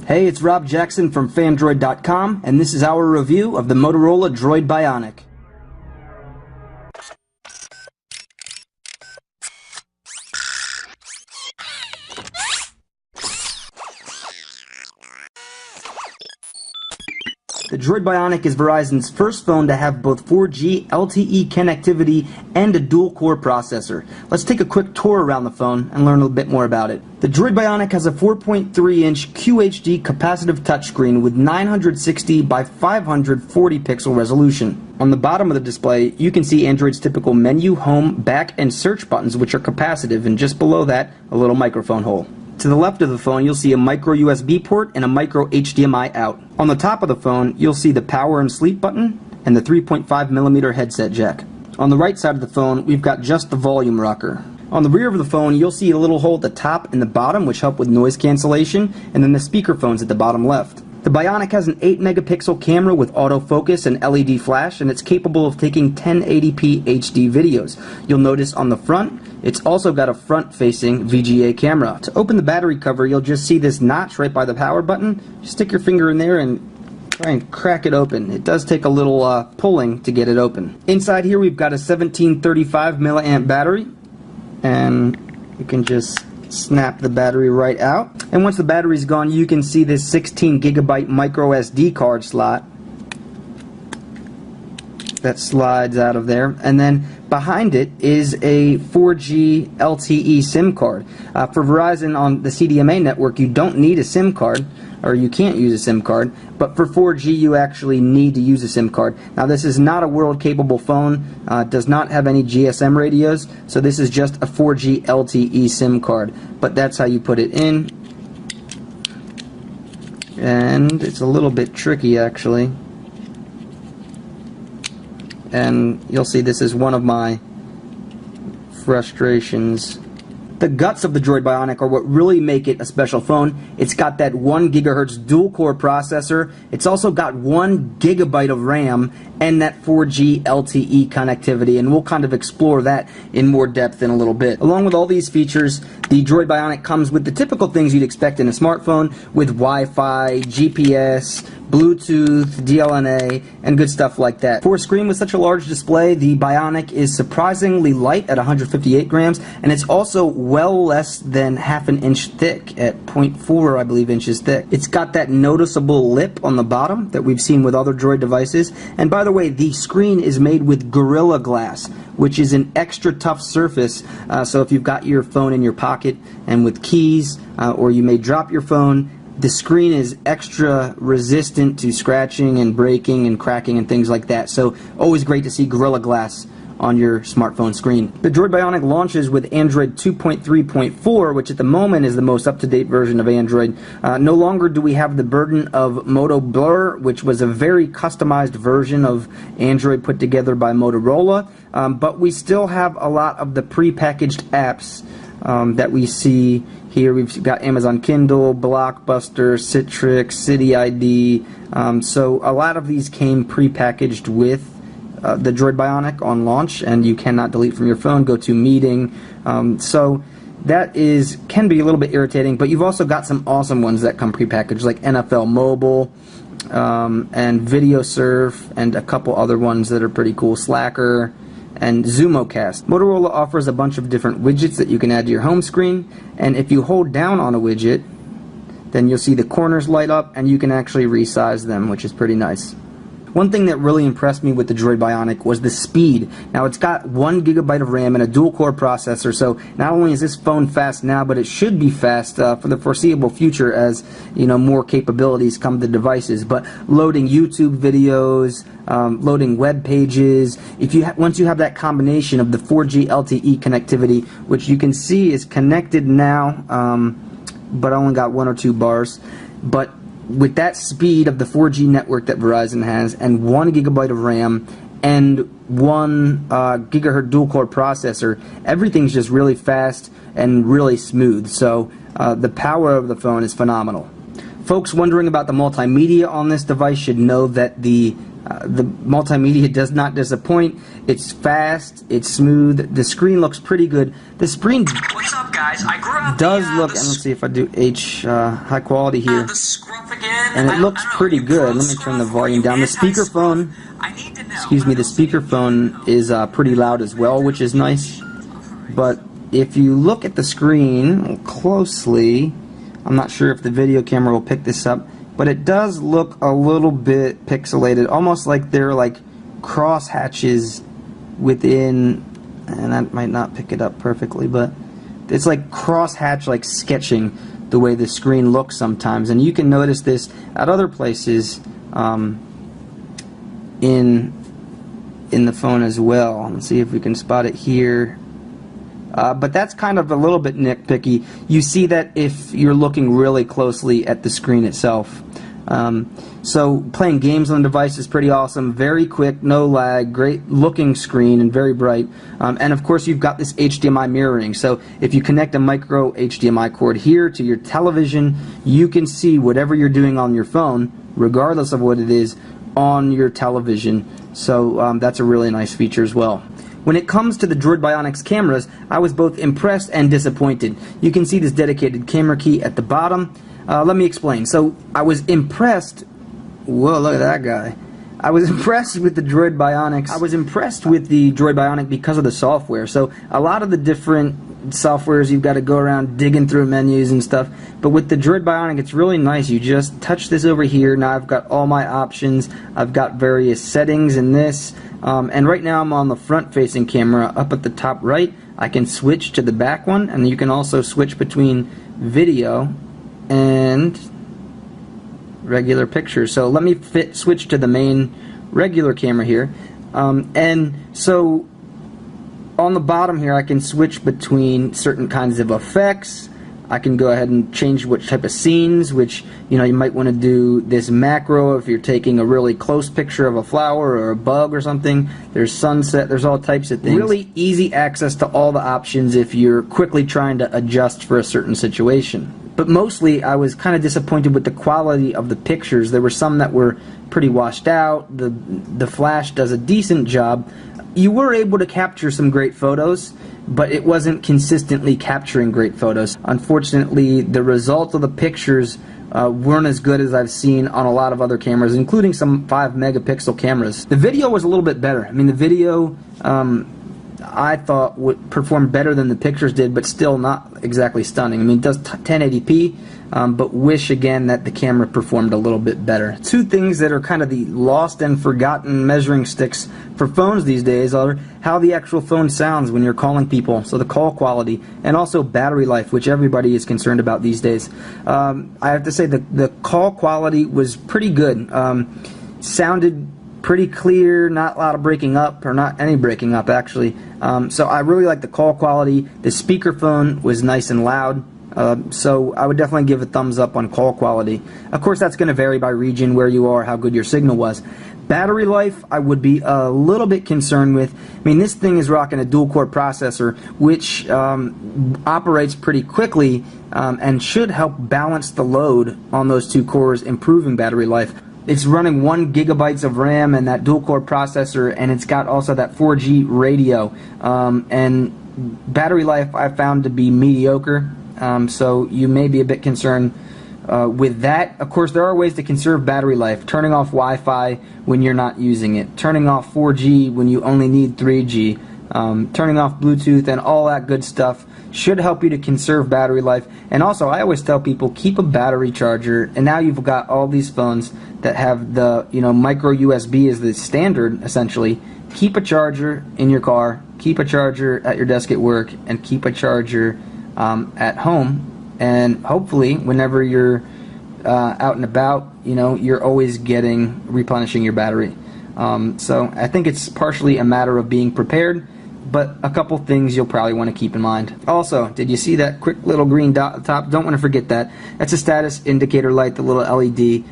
Hey, it's Rob Jackson from Fandroid.com, and this is our review of the Motorola Droid Bionic. The Droid Bionic is Verizon's first phone to have both 4G LTE connectivity and a dual-core processor. Let's take a quick tour around the phone and learn a little bit more about it. The Droid Bionic has a 4.3-inch QHD capacitive touchscreen with 960 by 540 pixel resolution. On the bottom of the display, you can see Android's typical menu, home, back, and search buttons, which are capacitive, and just below that, a little microphone hole. To the left of the phone, you'll see a micro USB port and a micro HDMI out. On the top of the phone, you'll see the power and sleep button and the 3.5mm headset jack. On the right side of the phone, we've got just the volume rocker. On the rear of the phone, you'll see a little hole at the top and the bottom, which help with noise cancellation, and then the speakerphones at the bottom left. The Bionic has an 8-megapixel camera with autofocus and LED flash, and it's capable of taking 1080p HD videos. You'll notice on the front, it's also got a front-facing VGA camera. To open the battery cover, you'll just see this notch right by the power button. Just stick your finger in there and try and crack it open. It does take a little pulling to get it open. Inside here, we've got a 1735 milliamp battery, and you can just snap the battery right out. And once the battery's gone, you can see this 16 gigabyte micro SD card slot that slides out of there, and then behind it is a 4G LTE SIM card. For Verizon on the CDMA network, you don't need a SIM card, or you can't use a SIM card, but for 4G you actually need to use a SIM card. Now this is not a world-capable phone, does not have any GSM radios, so this is just a 4G LTE SIM card, but that's how you put it in. And it's a little bit tricky actually. And you'll see this is one of my frustrations. The guts of the Droid Bionic are what really make it a special phone. It's got that 1 GHz dual-core processor. It's also got 1 GB of RAM and that 4G LTE connectivity, and we'll kind of explore that in more depth in a little bit. Along with all these features, the Droid Bionic comes with the typical things you'd expect in a smartphone, with Wi-Fi, GPS, Bluetooth, DLNA, and good stuff like that. For a screen with such a large display, the Bionic is surprisingly light at 158 grams, and it's also well less than half an inch thick at 0.4, I believe, inches thick. It's got that noticeable lip on the bottom that we've seen with other Droid devices, and by the way, the screen is made with Gorilla Glass, which is an extra tough surface, so if you've got your phone in your pocket and with keys, or you may drop your phone, the screen is extra resistant to scratching and breaking and cracking and things like that. So always great to see Gorilla Glass on your smartphone screen. The Droid Bionic launches with Android 2.3.4, which at the moment is the most up-to-date version of Android. No longer do we have the burden of Moto Blur, which was a very customized version of Android put together by Motorola, but we still have a lot of the pre-packaged apps that we see here. We've got Amazon Kindle, Blockbuster, Citrix, City ID. So a lot of these came pre-packaged with the Droid Bionic on launch, and you cannot delete from your phone. Go to meeting. So that can be a little bit irritating, but you've also got some awesome ones that come pre-packaged, like NFL Mobile and VideoSurf, and a couple other ones that are pretty cool, Slacker and ZoomoCast. Motorola offers a bunch of different widgets that you can add to your home screen, and if you hold down on a widget, then you'll see the corners light up, and you can actually resize them, which is pretty nice. One thing that really impressed me with the Droid Bionic was the speed. Now, it's got 1 GB of RAM and a dual-core processor, so not only is this phone fast now, but it should be fast for the foreseeable future as, you know, more capabilities come to devices. But loading YouTube videos, loading web pages, once you have that combination of the 4G LTE connectivity, which you can see is connected now, but only got 1 or 2 bars, but with that speed of the 4G network that Verizon has, and 1 GB of RAM, and 1 GHz dual-core processor, everything's just really fast and really smooth. So the power of the phone is phenomenal. Folks wondering about the multimedia on this device should know that the multimedia does not disappoint. It's fast, it's smooth, the screen looks pretty good. The screen... What's up, guys? guys. I grew up Does look, and let's see if I do H high quality here, the scruff again. and it looks pretty good. Let me turn the volume down. The speakerphone, excuse me, the speakerphone is pretty loud as well, which is nice. But if you look at the screen closely, I'm not sure if the video camera will pick this up, but it does look a little bit pixelated, almost like they're like cross hatches within, and that might not pick it up perfectly, but it's like cross hatch, like sketching the way the screen looks sometimes. And you can notice this at other places in the phone as well. Let's see if we can spot it here. But that's kind of a little bit nitpicky. You see that if you're looking really closely at the screen itself. So playing games on the device is pretty awesome. Very quick, no lag, great looking screen, and very bright. And of course you've got this HDMI mirroring. So if you connect a micro HDMI cord here to your television, you can see whatever you're doing on your phone, regardless of what it is, on your television. So that's a really nice feature as well. When it comes to the Droid Bionics cameras, I was both impressed and disappointed. You can see this dedicated camera key at the bottom. Let me explain. So I was impressed. Whoa, look at that guy. I was impressed with the Droid Bionics. I was impressed with the Droid Bionic because of the software. So a lot of the different softwares, you've got to go around digging through menus and stuff. But with the Droid Bionic, it's really nice. You just touch this over here. Now I've got all my options. I've got various settings in this. And right now I'm on the front-facing camera up at the top right. I can switch to the back one, and you can also switch between video and regular pictures. So let me switch to the main regular camera here. And so on the bottom here I can switch between certain kinds of effects. I can go ahead and change which type of scenes, which, you know, you might want to do this macro if you're taking a really close picture of a flower or a bug or something. There's sunset, there's all types of things. Really easy access to all the options if you're quickly trying to adjust for a certain situation. But mostly I was kind of disappointed with the quality of the pictures. There were some that were pretty washed out. The flash does a decent job. You were able to capture some great photos, but it wasn't consistently capturing great photos. Unfortunately, the results of the pictures weren't as good as I've seen on a lot of other cameras, including some 5 megapixel cameras. The video was a little bit better. I mean, the video I thought would perform better than the pictures did, but still not exactly stunning. I mean, it does 1080p, but wish again that the camera performed a little bit better. Two things that are kind of the lost and forgotten measuring sticks for phones these days are how the actual phone sounds when you're calling people, so the call quality, and also battery life, which everybody is concerned about these days. I have to say the call quality was pretty good. Sounded pretty clear, not a lot of breaking up, or not any breaking up actually. So I really like the call quality. The speakerphone was nice and loud. So I would definitely give a thumbs up on call quality. Of course, that's going to vary by region, where you are, how good your signal was. Battery life, I would be a little bit concerned with. I mean, this thing is rocking a dual-core processor, which operates pretty quickly and should help balance the load on those two cores, improving battery life. It's running 1 GB of RAM and that dual-core processor, and it's got also that 4G radio. And battery life I found to be mediocre. So you may be a bit concerned with that. Of course, there are ways to conserve battery life. Turning off Wi-Fi when you're not using it. Turning off 4G when you only need 3G. Turning off Bluetooth and all that good stuff should help you to conserve battery life. And also, I always tell people, keep a battery charger. And now you've got all these phones that have the, micro USB as the standard, essentially. Keep a charger in your car. Keep a charger at your desk at work. And keep a charger at home, and hopefully whenever you're out and about, you're always replenishing your battery. So I think it's partially a matter of being prepared, but a couple things you'll probably want to keep in mind. Also, did you see that quick little green dot at the top? Don't want to forget that. That's a status indicator light, the little LED.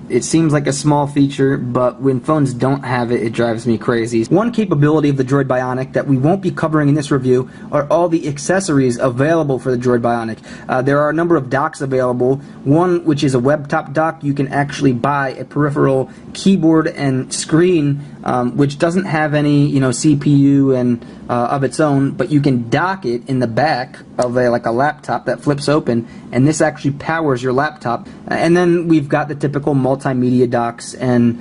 It seems like a small feature, but when phones don't have it, it drives me crazy. One capability of the Droid Bionic that we won't be covering in this review are all the accessories available for the Droid Bionic. There are a number of docks available. One, which is a web-top dock, you can actually buy a peripheral keyboard and screen, which doesn't have any, CPU and of its own, but you can dock it in the back of like a laptop that flips open, and this actually powers your laptop. And then we've got the typical multimedia docks and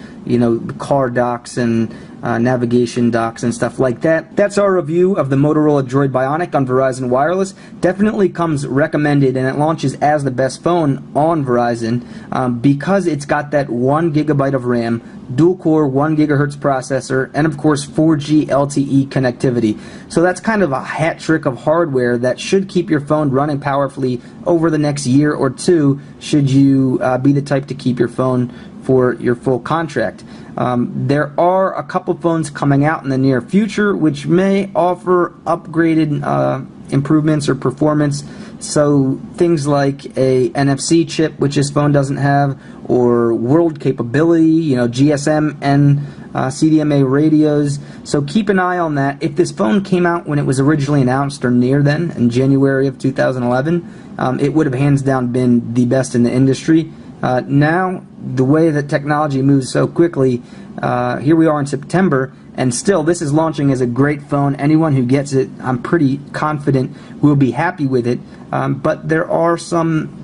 car docks and navigation docks and stuff like that. That's our review of the Motorola Droid Bionic on Verizon Wireless. Definitely comes recommended, and it launches as the best phone on Verizon because it's got that 1 GB of RAM, dual-core 1 GHz processor, and of course 4G LTE connectivity. So that's kind of a hat trick of hardware that should keep your phone running powerfully over the next year or two, should you be the type to keep your phone for your full contract. There are a couple phones coming out in the near future which may offer upgraded improvements or performance. So things like a NFC chip, which this phone doesn't have, or world capability, GSM and CDMA radios. So keep an eye on that. If this phone came out when it was originally announced or near then, in January of 2011, it would have hands down been the best in the industry. Now, the way that technology moves so quickly, here we are in September, and still this is launching as a great phone. Anyone who gets it, I'm pretty confident, will be happy with it. But there are some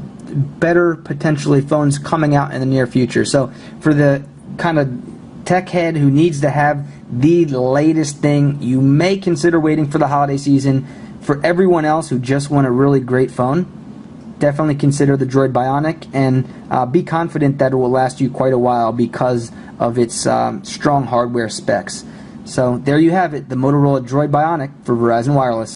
better, potentially, phones coming out in the near future. So for the kind of tech head who needs to have the latest thing, you may consider waiting for the holiday season. For everyone else who just want a really great phone, definitely consider the Droid Bionic, and be confident that it will last you quite a while because of its strong hardware specs. So there you have it, the Motorola Droid Bionic for Verizon Wireless.